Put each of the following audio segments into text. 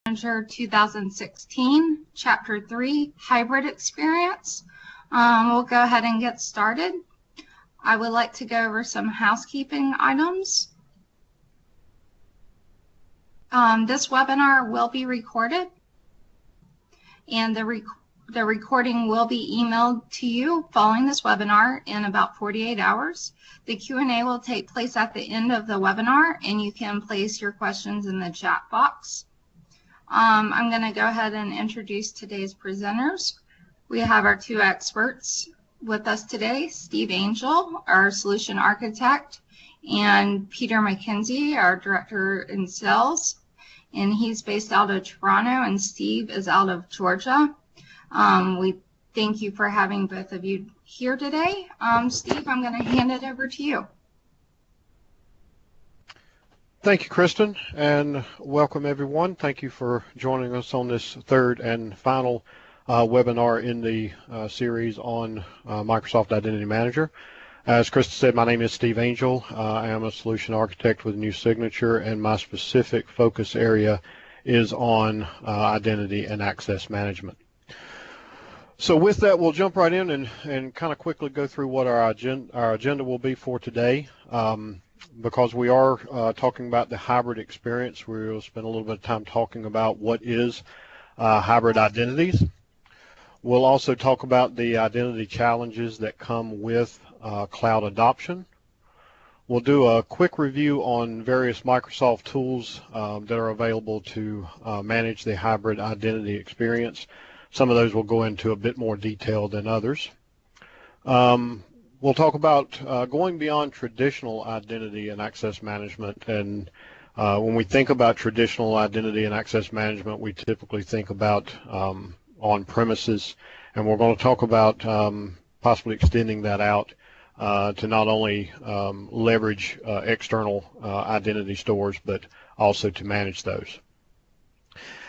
Manager 2016, Chapter 3, Hybrid Experience. We'll go ahead and get started. I would like to go over some housekeeping items. This webinar will be recorded, and the recording will be emailed to you following this webinar in about 48 hours. The Q&A will take place at the end of the webinar, and you can place your questions in the chat box. I'm going to go ahead and introduce today's presenters. We have our two experts with us today, Steve Angel, our solution architect, and Peter McKenzie, our director in sales. And he's based out of Toronto, and Steve is out of Georgia. We thank you for having both of you here today. Steve, I'm going to hand it over to you. Thank you, Kristen, and welcome everyone. Thank you for joining us on this third and final webinar in the series on Microsoft Identity Manager. As Kristen said, my name is Steve Angel. I am a solution architect with New Signature, and my specific focus area is on identity and access management. So with that, we'll jump right in and kind of quickly go through what our agenda will be for today. Because we are talking about the hybrid experience, we'll spend a little bit of time talking about what is hybrid identities. We'll also talk about the identity challenges that come with cloud adoption. We'll do a quick review on various Microsoft tools that are available to manage the hybrid identity experience. Some of those will go into a bit more detail than others. We'll talk about going beyond traditional identity and access management, and when we think about traditional identity and access management, we typically think about on-premises, and we're going to talk about possibly extending that out to not only leverage external identity stores, but also to manage those.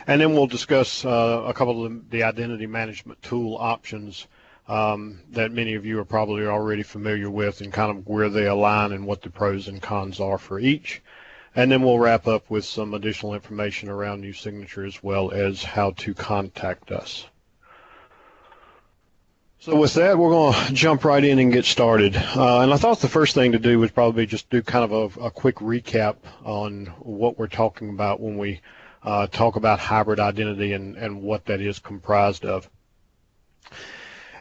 And then we'll discuss a couple of the identity management tool options that many of you are probably already familiar with, and kind of where they align and what the pros and cons are for each. And then we'll wrap up with some additional information around New Signature as well as how to contact us. So with that, we're going to jump right in and get started. And I thought the first thing to do was probably just do kind of a quick recap on what we're talking about when we talk about hybrid identity and what that is comprised of.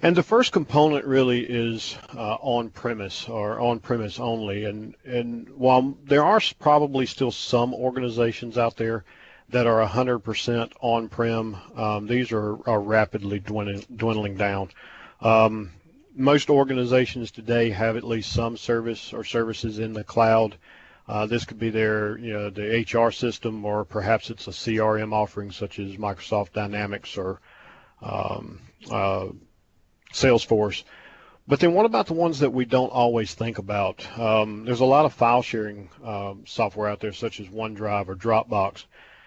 And the first component really is on-premise or on-premise only. And while there are probably still some organizations out there that are 100% on-prem, these are rapidly dwindling down. Most organizations today have at least some service or services in the cloud. This could be their, the HR system, or perhaps it's a CRM offering such as Microsoft Dynamics or Salesforce. But then what about the ones that we don't always think about? There's a lot of file sharing software out there such as OneDrive or Dropbox,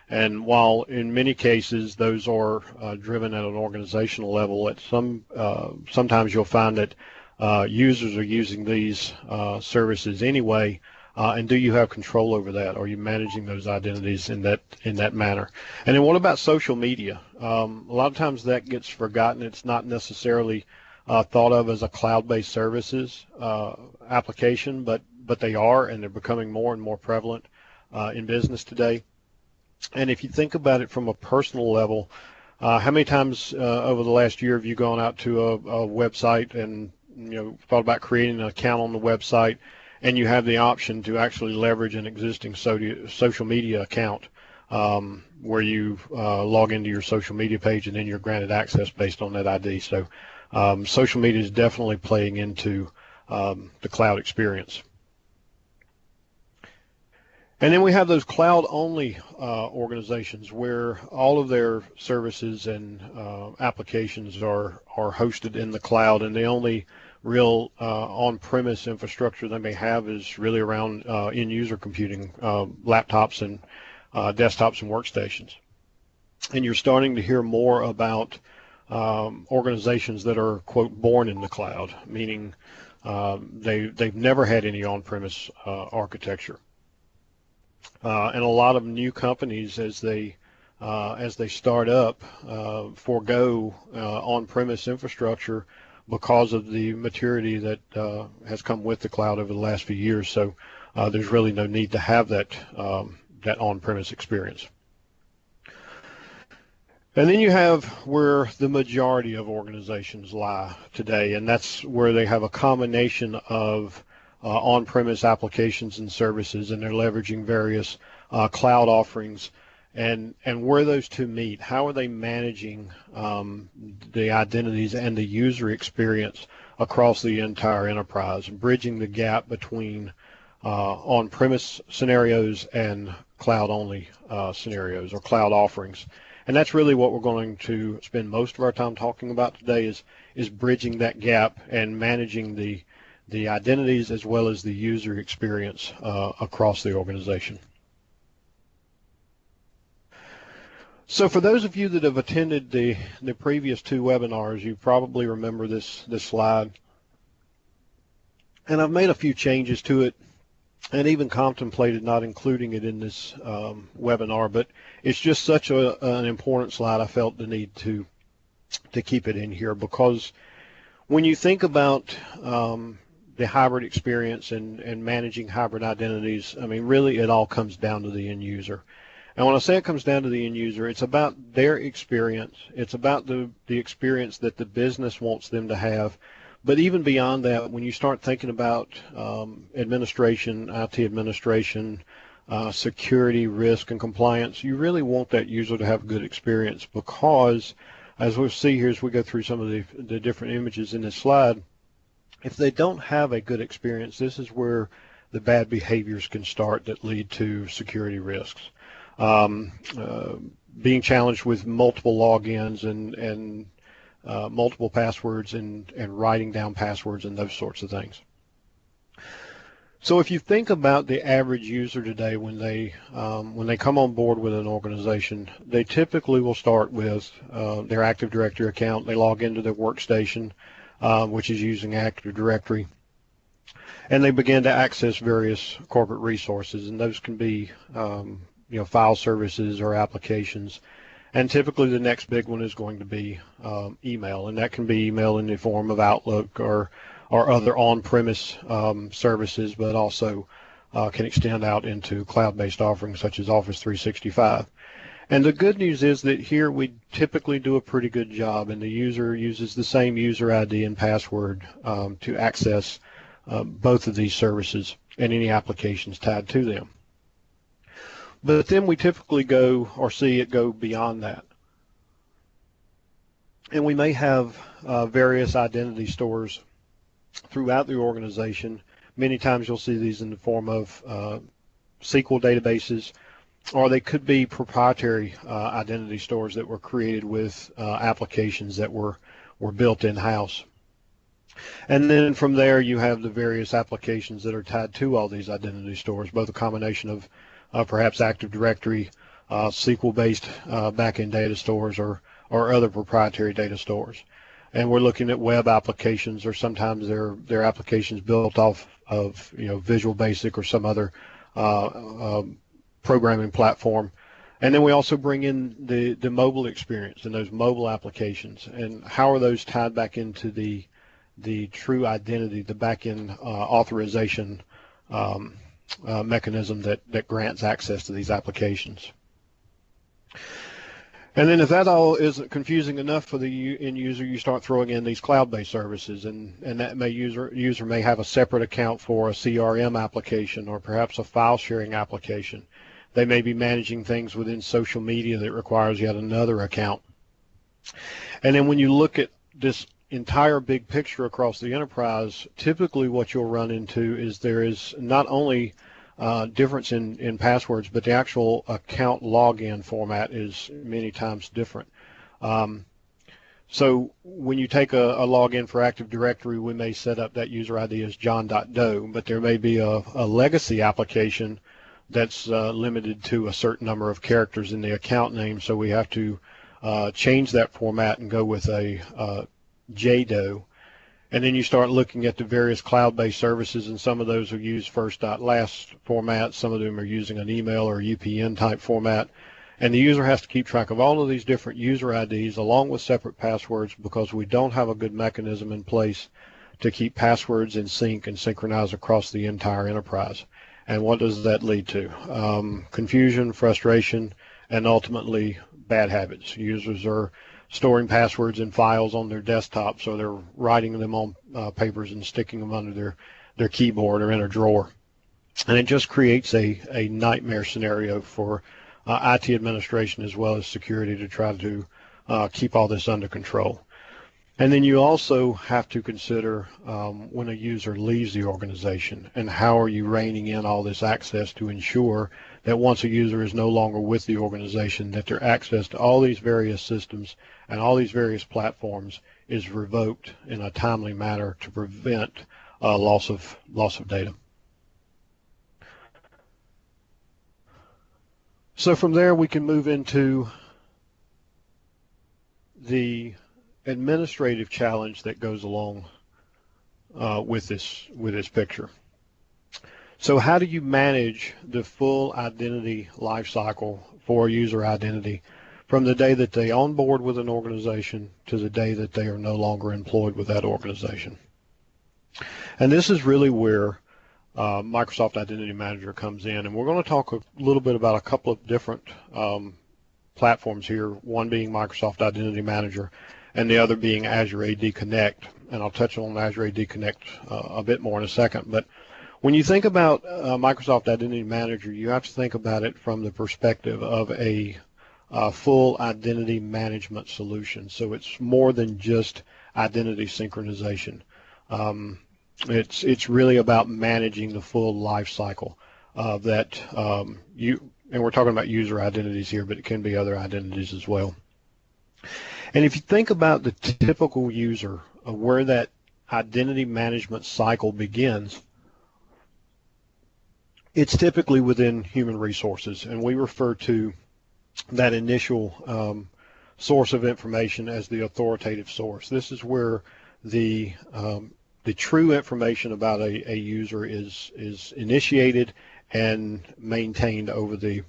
and while in many cases those are driven at an organizational level, at sometimes you'll find that users are using these services anyway. And do you have control over that? Are you managing those identities in that manner? And then what about social media? A lot of times that gets forgotten. It's not necessarily thought of as a cloud-based services application, but they are, and they're becoming more and more prevalent in business today. And if you think about it from a personal level, how many times over the last year have you gone out to a website and thought about creating an account on the website, and you have the option to actually leverage an existing social media account where you log into your social media page, and then you're granted access based on that ID. So social media is definitely playing into the cloud experience. And then we have those cloud-only organizations where all of their services and applications are hosted in the cloud, and the only real on-premise infrastructure they may have is really around end-user computing, laptops and desktops and workstations. And you're starting to hear more about organizations that are, quote, born in the cloud, meaning they've never had any on-premise architecture. And a lot of new companies, as they as they start up, forego on-premise infrastructure because of the maturity that has come with the cloud over the last few years. So there's really no need to have that on-premise experience. And then you have where the majority of organizations lie today, and that's where they have a combination of on-premise applications and services, and they're leveraging various cloud offerings. And where those two meet, how are they managing the identities and the user experience across the entire enterprise, bridging the gap between on-premise scenarios and cloud-only scenarios or cloud offerings. And that's really what we're going to spend most of our time talking about today is bridging that gap and managing the identities as well as the user experience across the organization. So for those of you that have attended the previous two webinars, you probably remember this slide. And I've made a few changes to it and even contemplated not including it in this webinar, but it's just such an important slide, I felt the need to keep it in here, because when you think about the hybrid experience and managing hybrid identities, I mean, really it all comes down to the end user. And when I say it comes down to the end user, it's about their experience. It's about the experience that the business wants them to have. But even beyond that, when you start thinking about administration, IT administration, security, risk, and compliance, you really want that user to have a good experience, because, as we'll see here as we go through some of the different images in this slide, if they don't have a good experience, this is where the bad behaviors can start that lead to security risks. Being challenged with multiple logins and multiple passwords and writing down passwords and those sorts of things. So if you think about the average user today, when they come on board with an organization, they typically will start with their Active Directory account. They log into their workstation, which is using Active Directory, and they begin to access various corporate resources, and those can be file services or applications. And typically the next big one is going to be email, and that can be email in the form of Outlook or other on-premise services, but also can extend out into cloud-based offerings such as Office 365. And the good news is that here we typically do a pretty good job, and the user uses the same user ID and password to access both of these services and any applications tied to them. But then we typically go or see it go beyond that. And we may have various identity stores throughout the organization. Many times you'll see these in the form of SQL databases, or they could be proprietary identity stores that were created with applications that were built in-house. And then from there you have the various applications that are tied to all these identity stores, both a combination of perhaps Active Directory, SQL-based back-end data stores, or other proprietary data stores. And we're looking at web applications, or sometimes they're applications built off of Visual Basic or some other programming platform. And then we also bring in the mobile experience and those mobile applications, and how are those tied back into the true identity, the back-end authorization mechanism that grants access to these applications. And then if that all isn't confusing enough for the end user, you start throwing in these cloud-based services, and that user may have a separate account for a CRM application or perhaps a file sharing application. They may be managing things within social media that requires yet another account. And then when you look at this entire big picture across the enterprise, typically what you'll run into is there is not only difference in passwords, but the actual account login format is many times different. So when you take a login for Active Directory, we may set up that user ID as john.doe, but there may be a legacy application that's limited to a certain number of characters in the account name, so we have to change that format and go with a JDoe. And then you start looking at the various cloud-based services, and some of those are used first.last format, some of them are using an email or UPN type format, And the user has to keep track of all of these different user IDs along with separate passwords because we don't have a good mechanism in place to keep passwords in sync and synchronize across the entire enterprise. And what does that lead to? Confusion, frustration, and ultimately bad habits. Users are storing passwords in files on their desktop, so they're writing them on papers and sticking them under their keyboard or in a drawer. And it just creates a nightmare scenario for IT administration as well as security to try to keep all this under control. And then you also have to consider when a user leaves the organization, and how are you reining in all this access to ensure that once a user is no longer with the organization, that their access to all these various systems and all these various platforms is revoked in a timely manner to prevent loss of data. So from there we can move into the administrative challenge that goes along with this picture. So how do you manage the full identity lifecycle for a user identity from the day that they onboard with an organization to the day that they are no longer employed with that organization? And this is really where Microsoft Identity Manager comes in, and we're going to talk a little bit about a couple of different platforms here, one being Microsoft Identity Manager and the other being Azure AD Connect, and I'll touch on Azure AD Connect a bit more in a second. But when you think about Microsoft Identity Manager, you have to think about it from the perspective of a full identity management solution. So it's more than just identity synchronization. It's really about managing the full life cycle of that and we're talking about user identities here, but it can be other identities as well. And if you think about the typical user of where that identity management cycle begins, it's typically within human resources, and we refer to that initial source of information as the authoritative source. This is where the true information about a user is initiated and maintained over the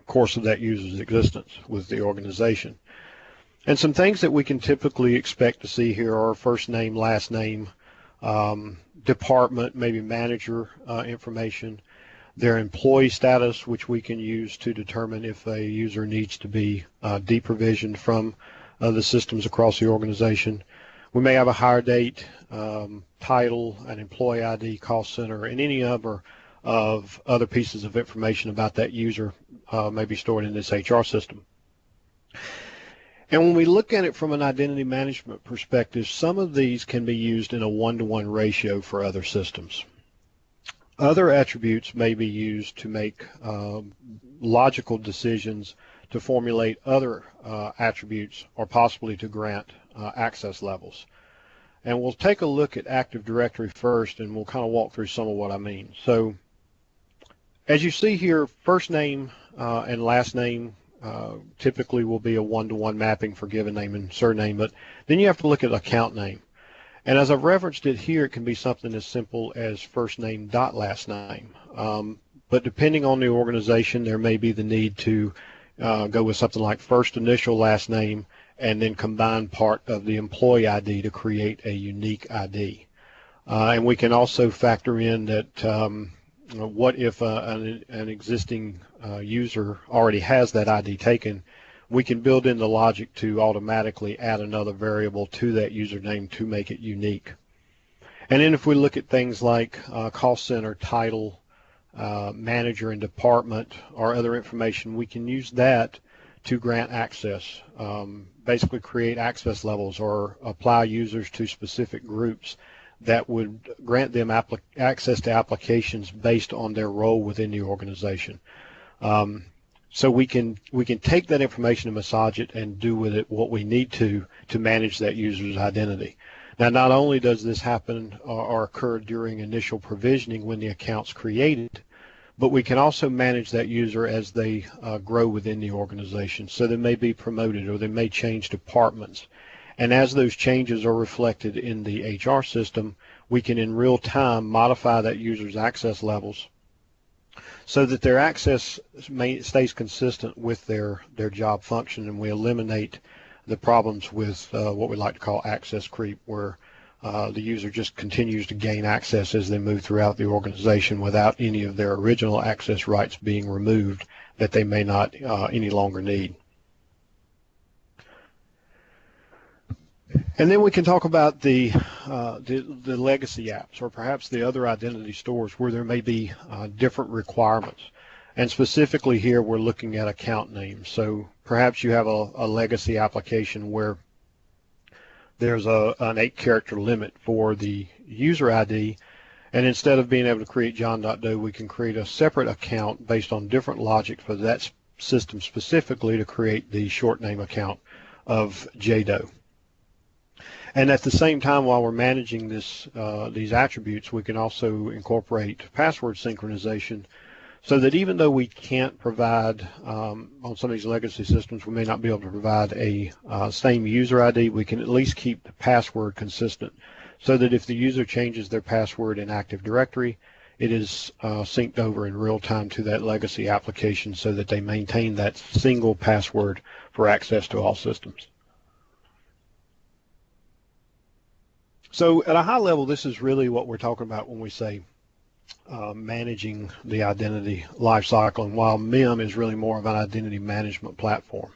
course of that user's existence with the organization. And some things that we can typically expect to see here are first name, last name, department, maybe manager information, their employee status, which we can use to determine if a user needs to be deprovisioned from the systems across the organization. We may have a hire date, title, an employee ID, cost center, and any number of other pieces of information about that user may be stored in this HR system. And when we look at it from an identity management perspective, some of these can be used in a one-to-one ratio for other systems. Other attributes may be used to make logical decisions to formulate other attributes or possibly to grant access levels. And we'll take a look at Active Directory first, and we'll kind of walk through some of what I mean. So as you see here, first name and last name typically will be a one-to-one mapping for given name and surname, but then you have to look at account name. And as I've referenced it here, it can be something as simple as first name dot last name. But depending on the organization, there may be the need to go with something like first initial last name and then combine part of the employee ID to create a unique ID. And we can also factor in that what if an existing user already has that ID taken. We can build in the logic to automatically add another variable to that username to make it unique. And then if we look at things like cost center, title, manager and department, or other information, we can use that to grant access, basically create access levels or apply users to specific groups that would grant them access to applications based on their role within the organization. So we can take that information and massage it and do with it what we need to manage that user's identity. Now, not only does this happen or occur during initial provisioning when the account's created, but we can also manage that user as they grow within the organization. So they may be promoted or they may change departments. And as those changes are reflected in the HR system, we can in real time modify that user's access levels so that their access stays consistent with their job function, and we eliminate the problems with what we like to call access creep, where the user just continues to gain access as they move throughout the organization without any of their original access rights being removed that they may not any longer need. And then we can talk about the legacy apps, or perhaps the other identity stores where there may be different requirements. And specifically here, we're looking at account names. So perhaps you have a legacy application where there's an 8-character limit for the user ID, and instead of being able to create John.doe, we can create a separate account based on different logic for that system specifically to create the short name account of JDoe. And at the same time, while we're managing these attributes, we can also incorporate password synchronization, so that even though we can't provide, on some of these legacy systems, we may not be able to provide a same user ID, we can at least keep the password consistent, so that if the user changes their password in Active Directory, it is synced over in real time to that legacy application, so that they maintain that single password for access to all systems. So at a high level, this is really what we're talking about when we say managing the identity lifecycle, and while MIM is really more of an identity management platform.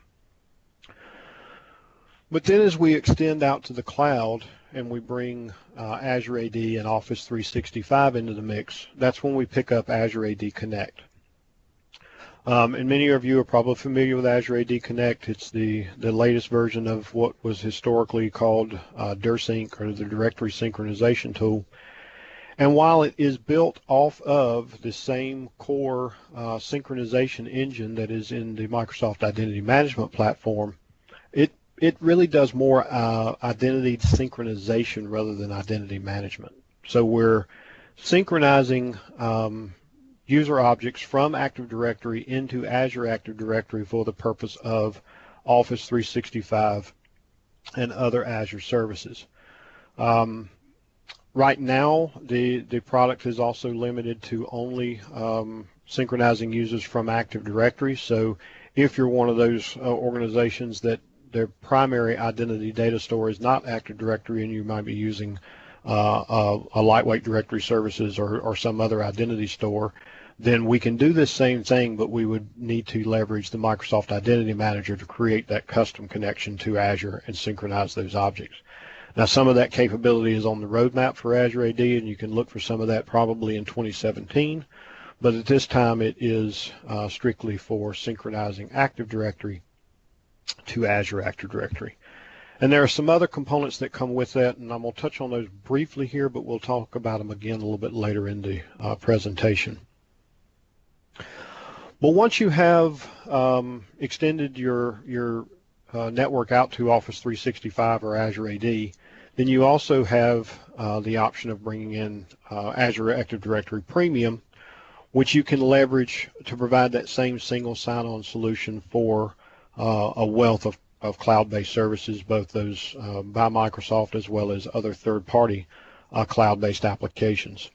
But then as we extend out to the cloud and we bring Azure AD and Office 365 into the mix, that's when we pick up Azure AD Connect. And many of you are probably familiar with Azure AD Connect. It's the latest version of what was historically called DIRSync, or the Directory Synchronization Tool. And while it is built off of the same core synchronization engine that is in the Microsoft Identity Management Platform, it really does more identity synchronization rather than identity management. So we're synchronizing user objects from Active Directory into Azure Active Directory for the purpose of Office 365 and other Azure services. Right now, the product is also limited to only synchronizing users from Active Directory. So if you're one of those organizations that their primary identity data store is not Active Directory, and you might be using a lightweight directory services or some other identity store, then we can do this same thing, but we would need to leverage the Microsoft Identity Manager to create that custom connection to Azure and synchronize those objects. Now, some of that capability is on the roadmap for Azure AD, and you can look for some of that probably in 2017, but at this time it is strictly for synchronizing Active Directory to Azure Active Directory. And there are some other components that come with that, and I'm going to touch on those briefly here, but we'll talk about them again a little bit later in the presentation. Well, once you have extended your network out to Office 365 or Azure AD, then you also have the option of bringing in Azure Active Directory Premium, which you can leverage to provide that same single sign-on solution for a wealth of cloud-based services, both those by Microsoft as well as other third-party cloud-based applications.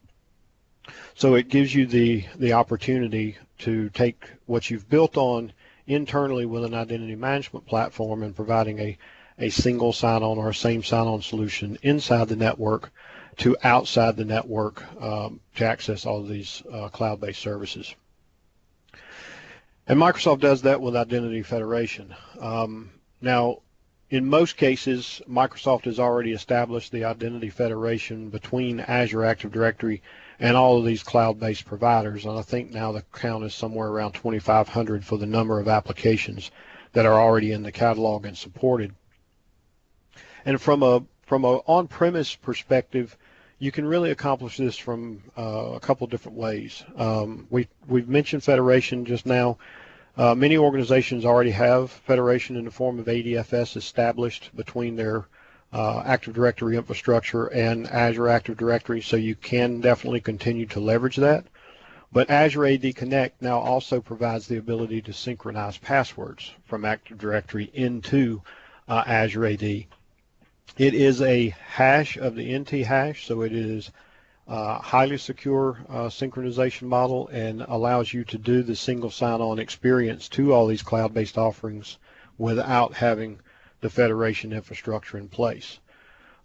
So it gives you the opportunity to take what you've built on internally with an identity management platform and providing a single sign-on or a same sign-on solution inside the network to outside the network to access all of these cloud-based services. And Microsoft does that with Identity Federation. Now, in most cases, Microsoft has already established the Identity Federation between Azure Active Directory and all of these cloud-based providers, and I think now the count is somewhere around 2,500 for the number of applications that are already in the catalog and supported. And from a on-premise perspective, you can really accomplish this from a couple different ways. We've mentioned Federation just now. Many organizations already have Federation in the form of ADFS established between their Active Directory infrastructure and Azure Active Directory, so you can definitely continue to leverage that. But Azure AD Connect now also provides the ability to synchronize passwords from Active Directory into Azure AD. It is a hash of the NT hash, so it is highly secure synchronization model and allows you to do the single sign-on experience to all these cloud-based offerings without having the federation infrastructure in place.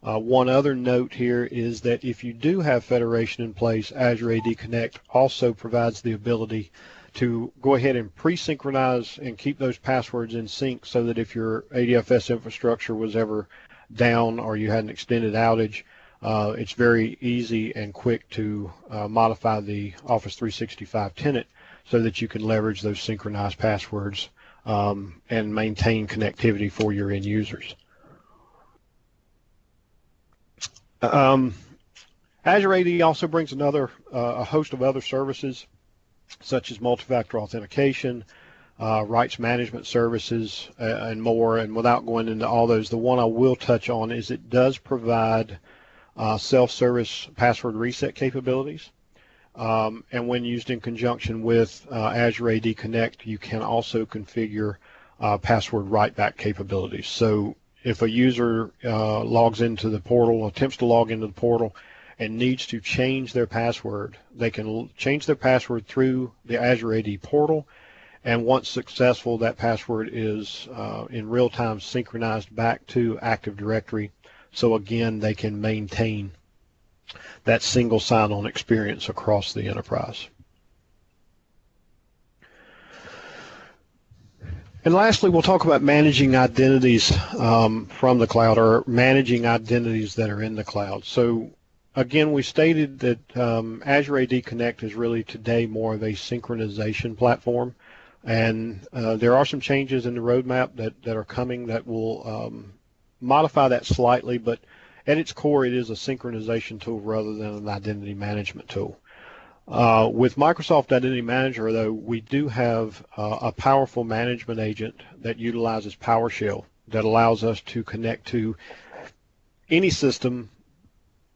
One other note here is that if you do have federation in place, Azure AD Connect also provides the ability to go ahead and pre-synchronize and keep those passwords in sync so that if your ADFS infrastructure was ever down or you had an extended outage, it's very easy and quick to modify the Office 365 tenant so that you can leverage those synchronized passwords and maintain connectivity for your end users. Azure AD also brings a host of other services such as multi-factor authentication, rights management services, and more. And without going into all those, the one I will touch on is it does provide self-service password reset capabilities. And when used in conjunction with Azure AD Connect, you can also configure password write-back capabilities. So if a user logs into the portal, attempts to log into the portal, and needs to change their password, they can change their password through the Azure AD portal, and once successful, that password is in real time synchronized back to Active Directory, so again they can maintain that single sign-on experience across the enterprise. And lastly, we'll talk about managing identities from the cloud, or managing identities that are in the cloud. So again, we stated that Azure AD Connect is really today more of a synchronization platform, and there are some changes in the roadmap that are coming that will modify that slightly, but at its core it is a synchronization tool rather than an identity management tool. With Microsoft Identity Manager, though, we do have a powerful management agent that utilizes PowerShell that allows us to connect to any system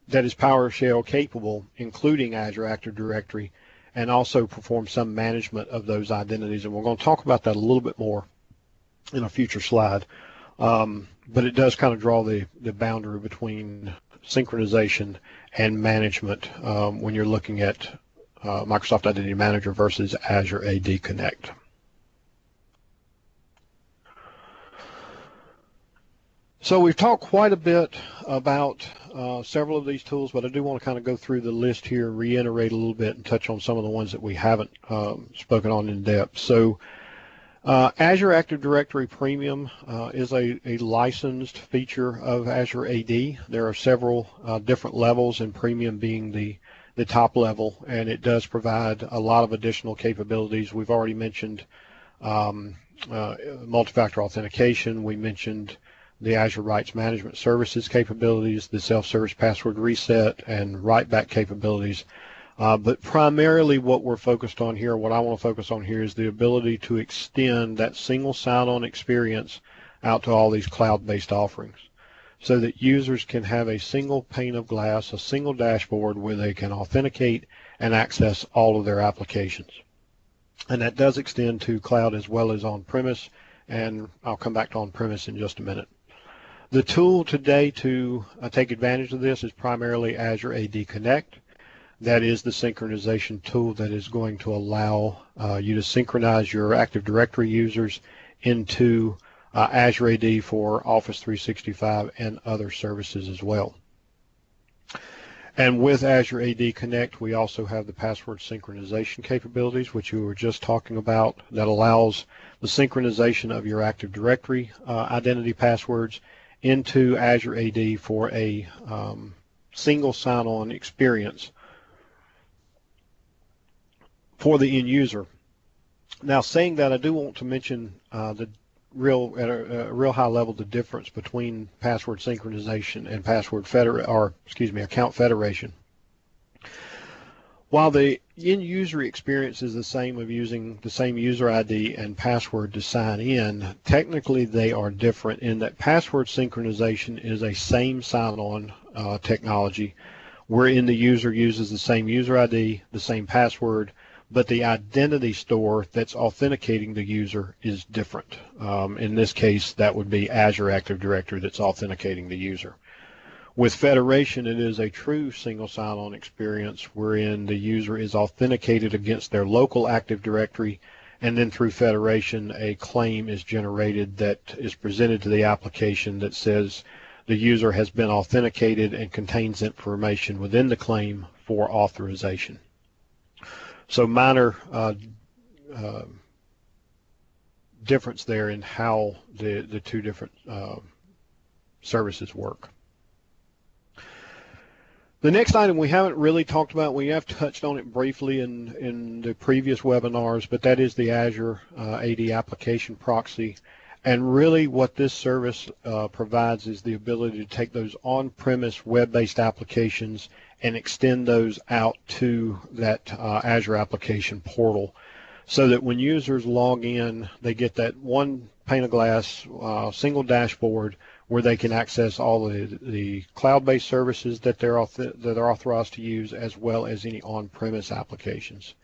that is PowerShell capable, including Azure Active Directory, and also perform some management of those identities. And we're going to talk about that a little bit more in a future slide. But it does kind of draw the boundary between synchronization and management when you're looking at Microsoft Identity Manager versus Azure AD Connect. So we've talked quite a bit about several of these tools, but I do want to kind of go through the list here, reiterate a little bit, and touch on some of the ones that we haven't spoken on in depth. So Azure Active Directory Premium is a licensed feature of Azure AD. There are several different levels, and Premium being the top level, and it does provide a lot of additional capabilities. We've already mentioned multi-factor authentication. We mentioned the Azure Rights Management Services capabilities, the self-service password reset, and write-back capabilities. But primarily what we're focused on here, what I want to focus on here, is the ability to extend that single sign-on experience out to all these cloud-based offerings so that users can have a single pane of glass, a single dashboard where they can authenticate and access all of their applications. And that does extend to cloud as well as on-premise, and I'll come back to on-premise in just a minute. The tool today to take advantage of this is primarily Azure AD Connect. That is the synchronization tool that is going to allow you to synchronize your Active Directory users into Azure AD for Office 365 and other services as well. And with Azure AD Connect, we also have the password synchronization capabilities, which you were just talking about, that allows the synchronization of your Active Directory identity passwords into Azure AD for a single sign-on experience for the end user. Now, saying that, I do want to mention at a real high level, the difference between password synchronization and account federation. While the end user experience is the same of using the same user ID and password to sign in, technically they are different in that password synchronization is a same sign-on technology wherein the user uses the same user ID, the same password, but the identity store that's authenticating the user is different. In this case, that would be Azure Active Directory that's authenticating the user. With federation, it is a true single sign-on experience wherein the user is authenticated against their local Active Directory, and then through federation, a claim is generated that is presented to the application that says the user has been authenticated and contains information within the claim for authorization. So minor difference there in how the two different services work. The next item we haven't really talked about, we have touched on it briefly in the previous webinars, but that is the Azure AD Application Proxy. And really what this service provides is the ability to take those on-premise web-based applications and extend those out to that Azure application portal, so that when users log in, they get that one pane of glass, single dashboard where they can access all the cloud-based services that they're authorized to use, as well as any on-premise applications.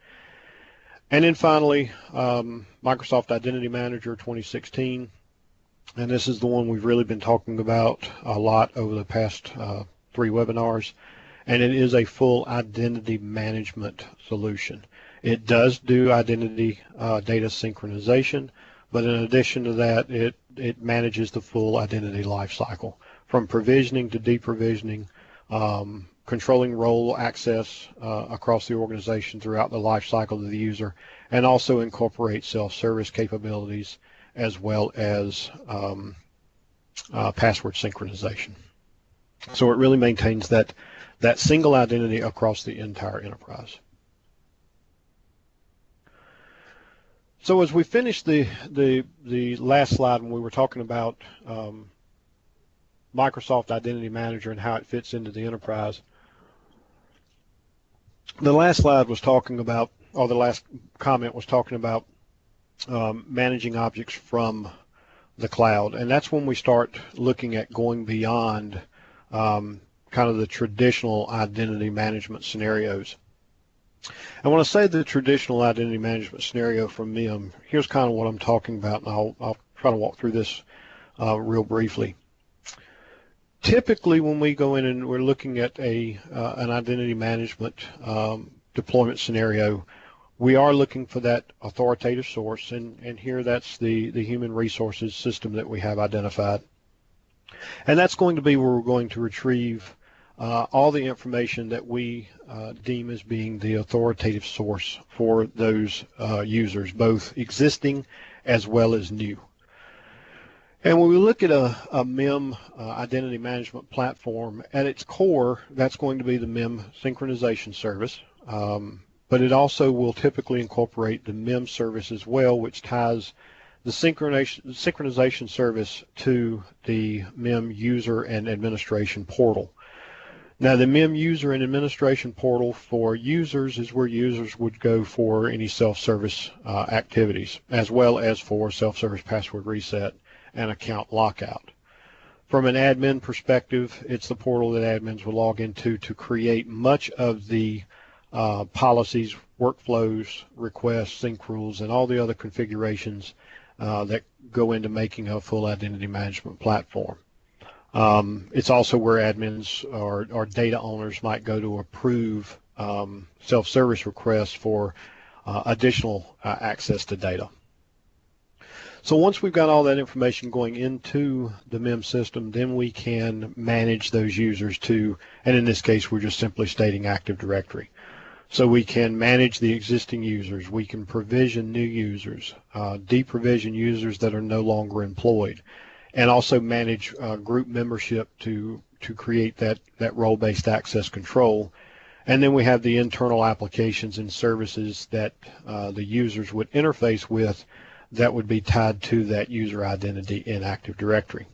And then finally, Microsoft Identity Manager 2016, and this is the one we've really been talking about a lot over the past 3 webinars, and it is a full identity management solution. It does do identity data synchronization, but in addition to that, it manages the full identity lifecycle, from provisioning to deprovisioning, controlling role access across the organization throughout the lifecycle of the user, and also incorporates self-service capabilities as well as password synchronization. So it really maintains that single identity across the entire enterprise. So as we finish the last slide, when we were talking about Microsoft Identity Manager and how it fits into the enterprise, the last slide was talking about, or the last comment was talking about managing objects from the cloud. And that's when we start looking at going beyond kind of the traditional identity management scenarios. And when I say the traditional identity management scenario from MIM, here's kind of what I'm talking about, and I'll try to walk through this real briefly. Typically, when we go in and we're looking at an identity management deployment scenario, we are looking for that authoritative source, and here that's the human resources system that we have identified. And that's going to be where we're going to retrieve all the information that we deem as being the authoritative source for those users, both existing as well as new. And when we look at a MIM identity management platform, at its core, that's going to be the MIM synchronization service, but it also will typically incorporate the MIM service as well, which ties the synchronization service to the MIM user and administration portal. Now, the MIM user and administration portal for users is where users would go for any self-service activities, as well as for self-service password reset and account lockout. From an admin perspective, it's the portal that admins will log into to create much of the policies, workflows, requests, sync rules, and all the other configurations that go into making a full identity management platform. It's also where admins or data owners might go to approve self-service requests for additional access to data. So once we've got all that information going into the MIM system, then we can manage those users to, and in this case, we're just simply stating Active Directory. So we can manage the existing users, we can provision new users, deprovision users that are no longer employed, and also manage group membership to create that role-based access control. And then we have the internal applications and services that the users would interface with that would be tied to that user identity in Active Directory.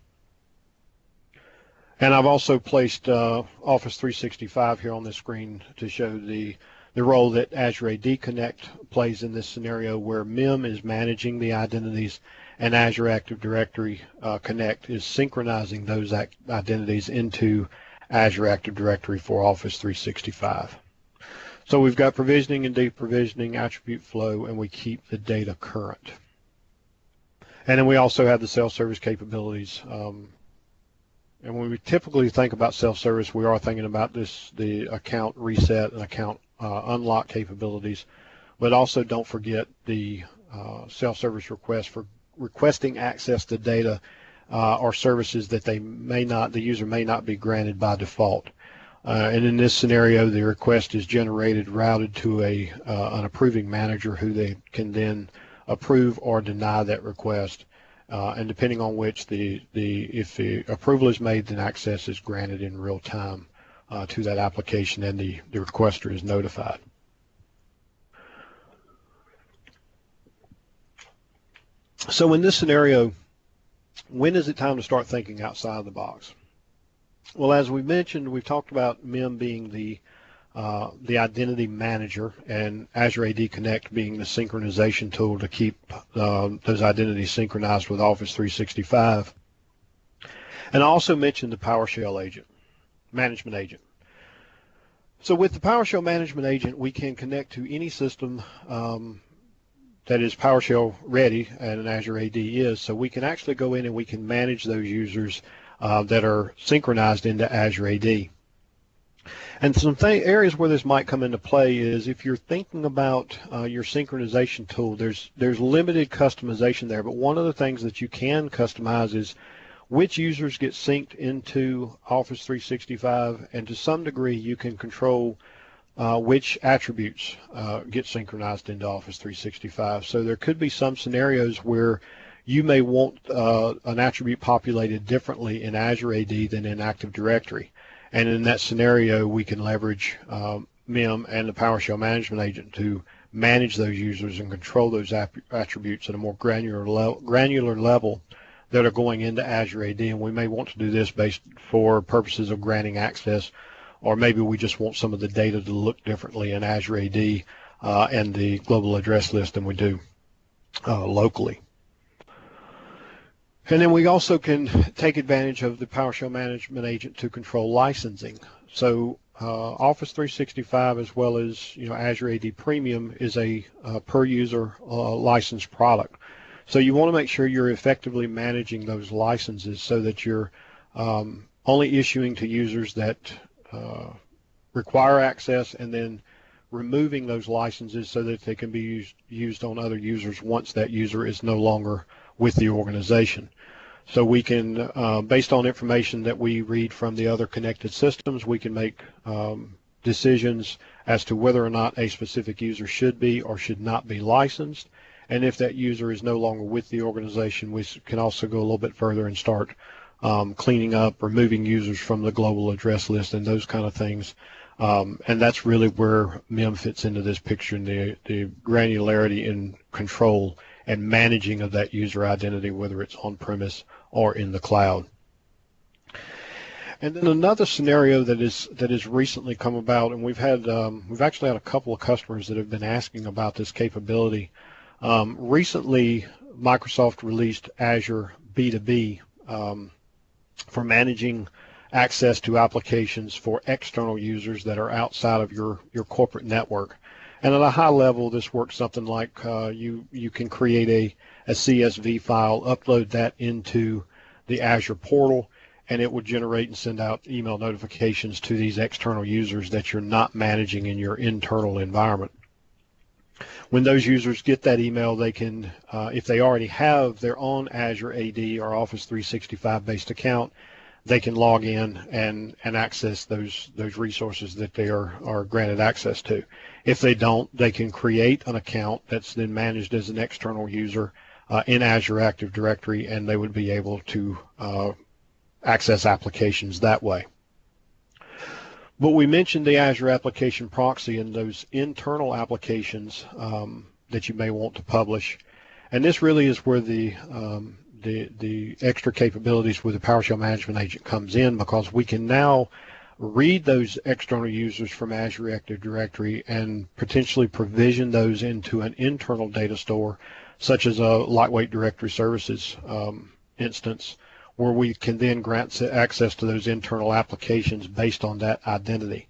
And I've also placed Office 365 here on the screen to show the role that Azure AD Connect plays in this scenario, where MIM is managing the identities and Azure Active Directory Connect is synchronizing those identities into Azure Active Directory for Office 365. So we've got provisioning and deprovisioning, attribute flow, and we keep the data current. And then we also have the self-service capabilities And when we typically think about self-service, we are thinking about the account reset and account unlock capabilities, but also don't forget the self-service request for requesting access to data or services that the user may not be granted by default. And in this scenario, the request is generated, routed to an approving manager who they can then approve or deny that request. And depending on which, if the approval is made, then access is granted in real time to that application, and the requester is notified. So in this scenario, when is it time to start thinking outside the box? Well, as we mentioned, we've talked about MIM being the identity manager and Azure AD Connect being the synchronization tool to keep those identities synchronized with Office 365. And I also mentioned the PowerShell agent, management agent. So with the PowerShell management agent, we can connect to any system that is PowerShell ready, and an Azure AD is, so we can actually go in and we can manage those users that are synchronized into Azure AD. And some areas where this might come into play is if you're thinking about your synchronization tool, there's limited customization there, but one of the things that you can customize is which users get synced into Office 365, and to some degree you can control which attributes get synchronized into Office 365. So there could be some scenarios where you may want an attribute populated differently in Azure AD than in Active Directory. And in that scenario, we can leverage MIM and the PowerShell management agent to manage those users and control those attributes at a more granular level that are going into Azure AD. And we may want to do this for purposes of granting access, or maybe we just want some of the data to look differently in Azure AD and the global address list than we do locally. And then we also can take advantage of the PowerShell management agent to control licensing. So Office 365, as well as Azure AD Premium, is a per user licensed product. So you want to make sure you're effectively managing those licenses so that you're only issuing to users that require access, and then removing those licenses so that they can be used on other users once that user is no longer with the organization. So we can, based on information that we read from the other connected systems, we can make decisions as to whether or not a specific user should be or should not be licensed. And if that user is no longer with the organization, we can also go a little bit further and start cleaning up, removing users from the global address list and those kind of things. And that's really where MIM fits into this picture, in the granularity and control and managing of that user identity, whether it's on-premise or in the cloud. And then another scenario that has recently come about, and we've actually had a couple of customers that have been asking about this capability. Recently, Microsoft released Azure B2B for managing access to applications for external users that are outside of your corporate network. And at a high level, this works something like you can create a CSV file, upload that into the Azure portal, and it would generate and send out email notifications to these external users that you're not managing in your internal environment. When those users get that email, they can, if they already have their own Azure AD or Office 365 based account, they can log in and access those resources that they are granted access to. If they don't, they can create an account that's then managed as an external user in Azure Active Directory, and they would be able to access applications that way. But we mentioned the Azure Application Proxy and those internal applications that you may want to publish, and this really is where the extra capabilities with the PowerShell Management Agent comes in, because we can now read those external users from Azure Active Directory and potentially provision those into an internal data store, such as a lightweight directory services instance, where we can then grant access to those internal applications based on that identity.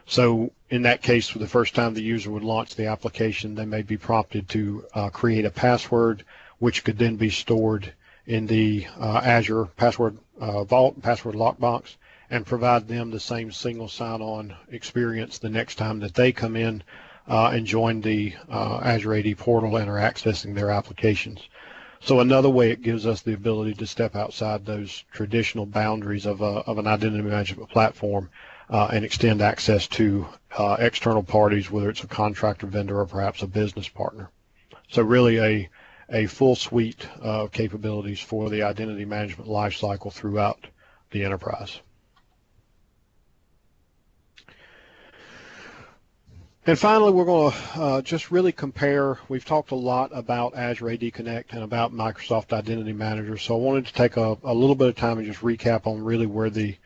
So in that case, for the first time the user would launch the application, they may be prompted to create a password, which could then be stored in the Azure password vault, password lockbox, and provide them the same single sign-on experience the next time that they come in and join the Azure AD portal and are accessing their applications. So another way it gives us the ability to step outside those traditional boundaries of an identity management platform and extend access to external parties, whether it's a contractor, vendor, or perhaps a business partner. So really a full suite of capabilities for the identity management lifecycle throughout the enterprise. And finally, we're going to just really compare. We've talked a lot about Azure AD Connect and about Microsoft Identity Manager, so I wanted to take a little bit of time and just recap on really where the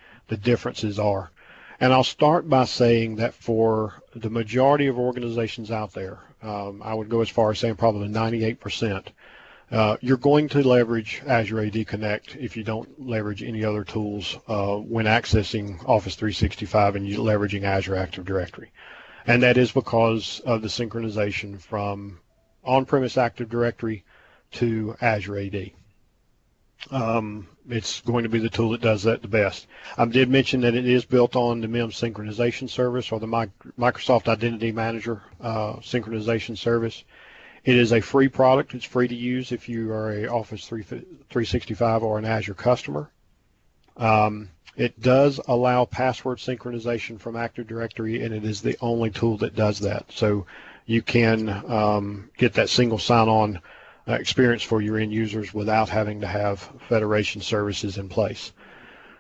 differences are. And I'll start by saying that for the majority of organizations out there, I would go as far as saying probably 98%, you're going to leverage Azure AD Connect if you don't leverage any other tools when accessing Office 365 and you're leveraging Azure Active Directory. And that is because of the synchronization from on-premise Active Directory to Azure AD. It's going to be the tool that does that the best. I did mention that it is built on the MIM synchronization service, or the Microsoft Identity Manager synchronization service. It is a free product. It's free to use if you are a Office 365 or an Azure customer. It does allow password synchronization from Active Directory, and it is the only tool that does that. So you can get that single sign-on experience for your end users without having to have federation services in place.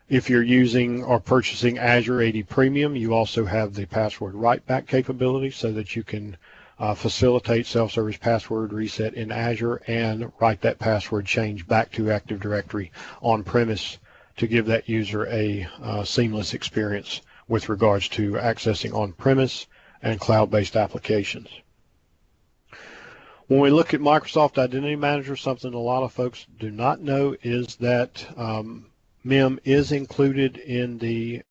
If you're using or purchasing Azure AD Premium, you also have the password write-back capability so that you can facilitate self-service password reset in Azure and write that password change back to Active Directory on-premise to give that user a seamless experience with regards to accessing on-premise and cloud-based applications. When we look at Microsoft Identity Manager, something a lot of folks do not know is that MIM is included in the